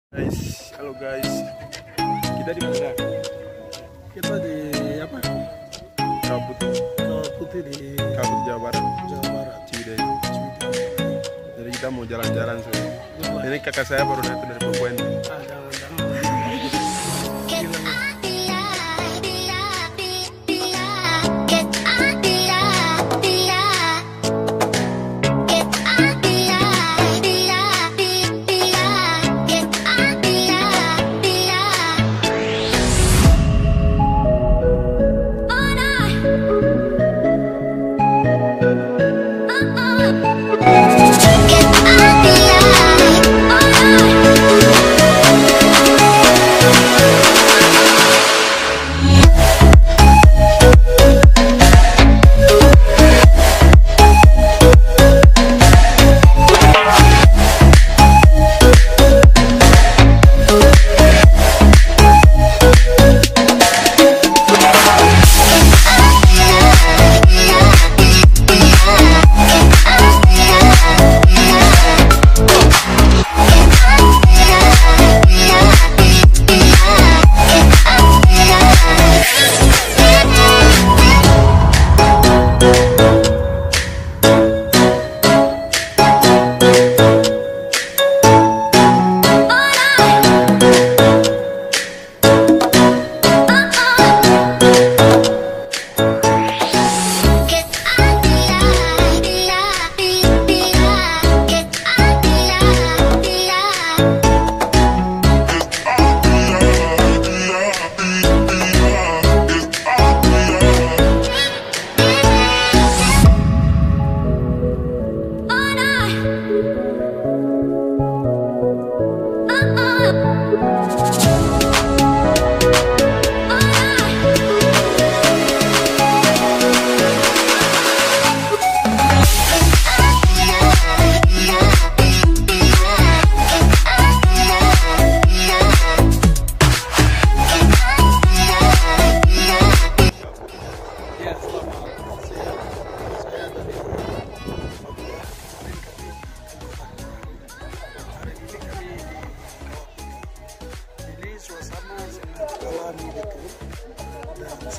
Guys, halo guys. Kita di mana? Kita di apa? Kabut. Putih di Kabut Jawa Barat. Jawa Barat. Ciwidey. Jadi kita mau jalan-jalan sih. Ini kakak saya baru datang dari Papua ini.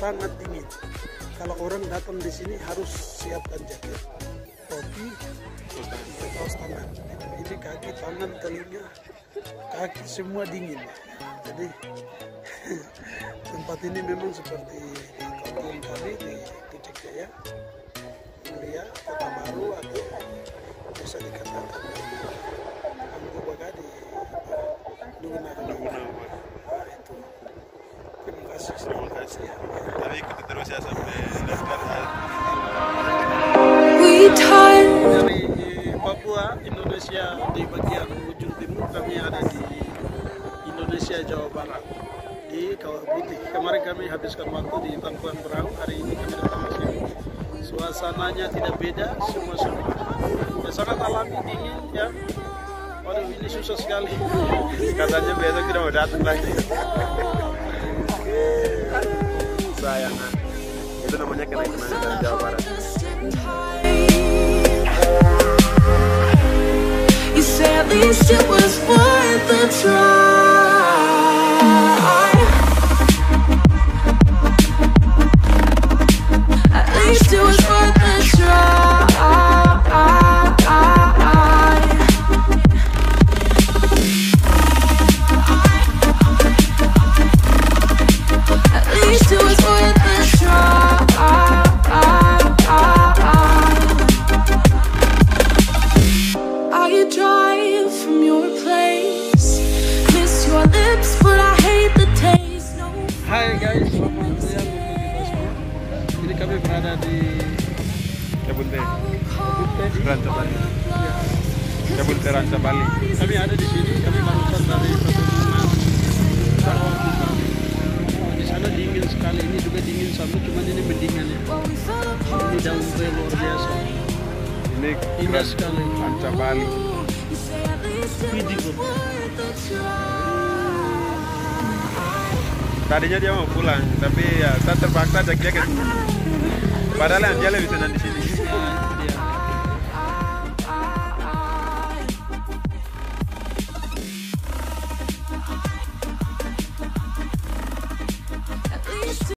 Sangat dingin. Kalau orang datang di sini harus siapkan jaket, topi, kaos tangan. Ini kaki, tangan, telinga, kaki semua dingin. Jadi tempat ini memang seperti di kampung kami di Pucuk Jaya, Mulia, Kota Baru, atau bisa dikatakan Anggu Bagadi, Luguna. Itu. Terima kasih. Tapi ikuti terus ya sampai Laskar. Dari Papua, Indonesia, di bagian ujung timur, kami ada di Indonesia, Jawa Barat, di Kawah Putih. Kemarin kami habiskan waktu di Tampuan Perahu, hari ini kami datang ke sini. Suasananya tidak beda, semua sama. Ya, sangat alami, dingin ya. Waduh, ini susah sekali. Katanya besok tidak mau datang lagi. Sayangan. Itu namanya kenang-kenangan dari Jawa Barat. You say at least it was worth a try. At least it was worth a try. At least it was worth a try. Are you dry from your place? Miss your lips, but I hate the taste. No. Hai guys, selamat siang untuk kita semua. Ini kami berada di Kabut Putih di Ranca Bali. ya. Kabut Ranca Bali. Kami ada di sini, kami barusan dari pegunungan Kawah Putih. Di sana dingin sekali, ini juga dingin sama, cuman ini mendingan ya. Ini daun teh luar biasa, Ini indah sekali. Ranca Bali. Beautiful. Tadinya dia mau pulang, tapi ya saya terpaksa ajak dia ke sini. Padahal yang dia lebih senang di sini.